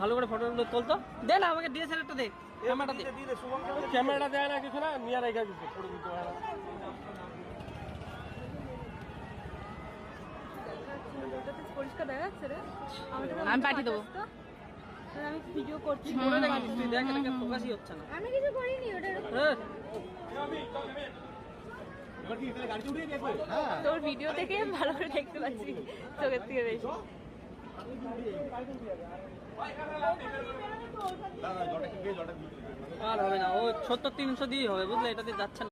ভালো করে ফটোগুলো তুলতো। দে না আমাকে ডিএসএলআরটা দে, ক্যামেরাটা দে। ক্যামেরাটা দেয় না কিছু না, নিয়ে রেখে দিচ্ছে ফটো তুলতে হয় না। পরিষ্কার দেখা যাচ্ছে রে। আমি পাঠিয়ে দেবো। আমি ভিডিও করছি। করে রেখেছিস তুই, দেখ এটাকে ফোকাসই হচ্ছে না। আমি কিছু করিনি ওটা। তোর ভিডিও থেকে ভালো করে দেখতে পাচ্ছি চোখের থেকে বেশি। আর হবে না, ও 70-300 দিয়েই হবে বুঝলে, এটাতে যাচ্ছে না।